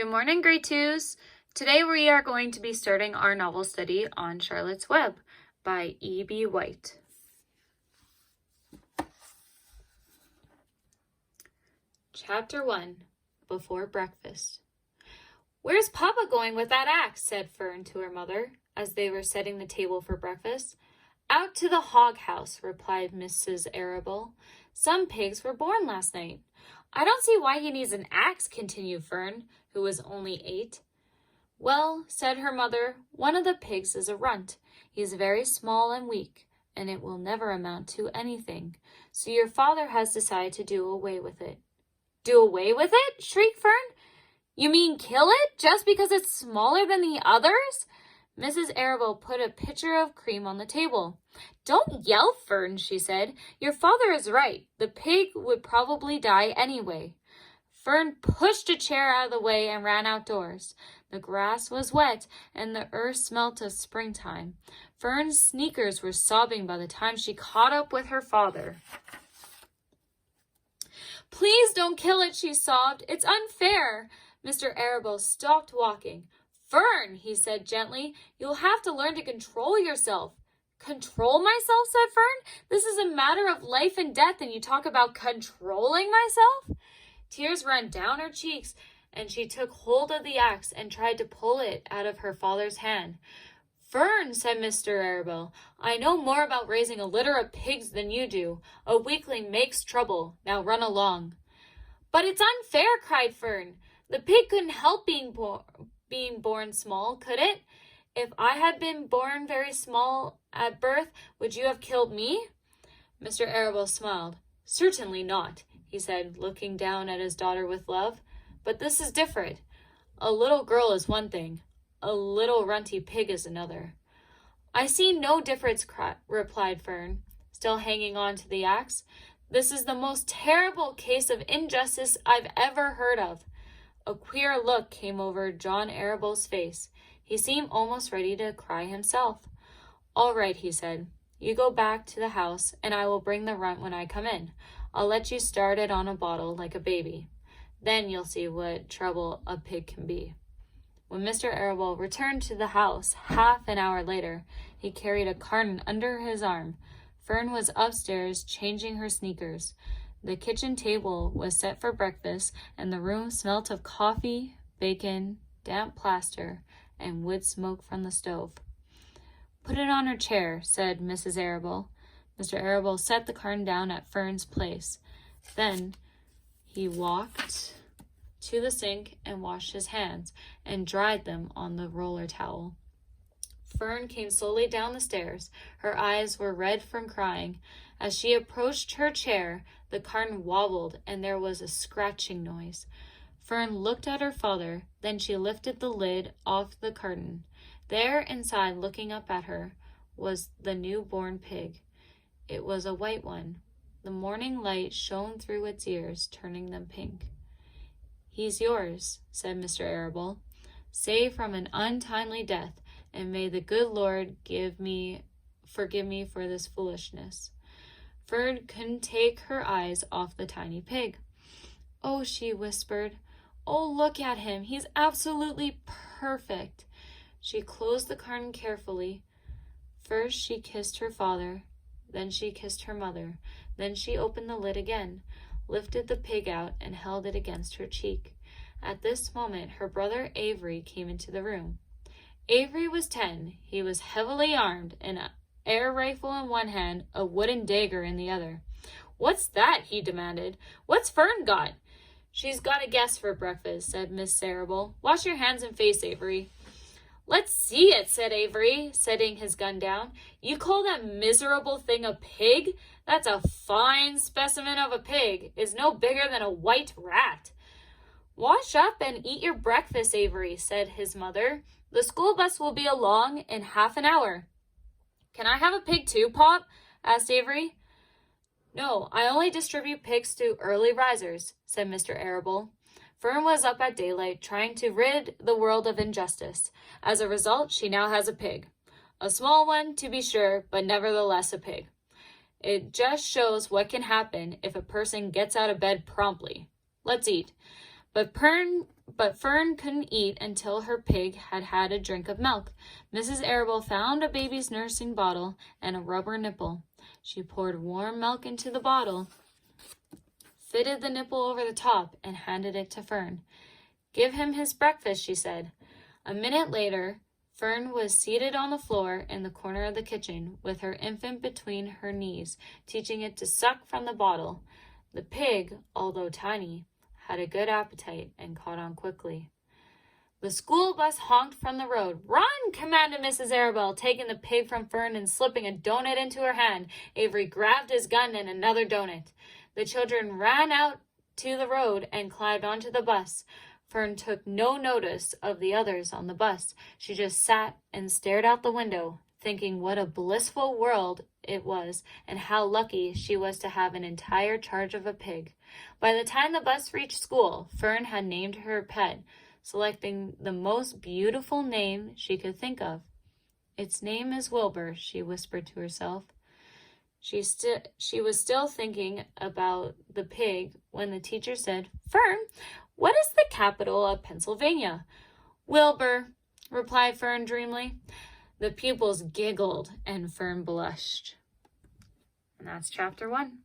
Good morning, grade twos. Today we are going to be starting our novel study on Charlotte's Web by E.B. White. Chapter 1, Before Breakfast. "Where's Papa going with that axe?" said Fern to her mother as they were setting the table for breakfast. "Out to the hog house," replied Mrs. Arable. "Some pigs were born last night." "I don't see why he needs an axe," continued Fern, who was only 8. "Well," said her mother, "one of the pigs is a runt. He's very small and weak, and it will never amount to anything. So your father has decided to do away with it." "Do away with it?" shrieked Fern. "You mean kill it, just because it's smaller than the others?" Mrs. Arable put a pitcher of cream on the table. "Don't yell, Fern," she said. "Your father is right. The pig would probably die anyway." Fern pushed a chair out of the way and ran outdoors. The grass was wet, and the earth smelt of springtime. Fern's sneakers were sobbing by the time she caught up with her father. "Please don't kill it," she sobbed. "It's unfair." Mr. Arable stopped walking. "Fern," he said gently, "you'll have to learn to control yourself." "Control myself?" said Fern. "This is a matter of life and death, and you talk about controlling myself?" Tears ran down her cheeks, and she took hold of the axe and tried to pull it out of her father's hand. "Fern," said Mr. Arable, "I know more about raising a litter of pigs than you do. A weakling makes trouble. Now run along." "But it's unfair," cried Fern. "The pig couldn't help being born small, could it? If I had been born very small at birth, would you have killed me?" Mr. Arable smiled. "Certainly not," he said, looking down at his daughter with love. "But this is different. A little girl is one thing. A little runty pig is another." "I see no difference," replied Fern, still hanging on to the axe. "This is the most terrible case of injustice I've ever heard of." A queer look came over John Arable's face. He seemed almost ready to cry himself. "All right," he said. "You go back to the house, and I will bring the runt when I come in. I'll let you start it on a bottle like a baby. Then you'll see what trouble a pig can be." When Mr. Arable returned to the house half an hour later, he carried a carton under his arm. Fern was upstairs changing her sneakers. The kitchen table was set for breakfast, and the room smelt of coffee, bacon, damp plaster, and wood smoke from the stove. "Put it on her chair," said Mrs. Arable. Mr. Arable set the carton down at Fern's place. Then he walked to the sink and washed his hands and dried them on the roller towel. Fern came slowly down the stairs. Her eyes were red from crying. As she approached her chair, the carton wobbled and there was a scratching noise. Fern looked at her father, then she lifted the lid off the carton. There inside, looking up at her, was the newborn pig. It was a white one. The morning light shone through its ears, turning them pink. "He's yours," said Mr. Arable, "saved from an untimely death, and may the good Lord forgive me for this foolishness." Fern couldn't take her eyes off the tiny pig. "Oh," she whispered, "oh, look at him. He's absolutely perfect." She closed the carton carefully. First she kissed her father, then she kissed her mother, then she opened the lid again, lifted the pig out, and held it against her cheek. At this moment her brother Avery came into the room. Avery was 10. He was heavily armed, an air rifle in one hand, a wooden dagger in the other. "What's that?" he demanded. "What's Fern got?" "She's got a guest for breakfast," said Miss Arable. "Wash your hands and face, Avery." "Let's see it," said Avery, setting his gun down. "You call that miserable thing a pig? That's a fine specimen of a pig. It's no bigger than a white rat." "Wash up and eat your breakfast, Avery," said his mother. "The school bus will be along in half an hour." "Can I have a pig too, Pop?" asked Avery. "No, I only distribute pigs to early risers," said Mr. Arable. Fern was up at daylight, trying to rid the world of injustice. As a result, she now has a pig. A small one, to be sure, but nevertheless a pig. It just shows what can happen if a person gets out of bed promptly. Let's eat. But But Fern couldn't eat until her pig had had a drink of milk. Mrs. Arable found a baby's nursing bottle and a rubber nipple. She poured warm milk into the bottle, fitted the nipple over the top, and handed it to Fern. "Give him his breakfast," she said. A minute later, Fern was seated on the floor in the corner of the kitchen, with her infant between her knees, teaching it to suck from the bottle. The pig, although tiny, had a good appetite and caught on quickly. The school bus honked from the road. "Run!" commanded Mrs. Arable, taking the pig from Fern and slipping a donut into her hand. Avery grabbed his gun and another donut. The children ran out to the road and climbed onto the bus. Fern took no notice of the others on the bus. She just sat and stared out the window, thinking what a blissful world it was and how lucky she was to have an entire charge of a pig. By the time the bus reached school, Fern had named her pet, selecting the most beautiful name she could think of. "Its name is Wilbur," she whispered to herself. She was still thinking about the pig when the teacher said, "Fern, what is the capital of Pennsylvania?" "Wilbur," replied Fern dreamily. The pupils giggled and Fern blushed. And that's chapter 1.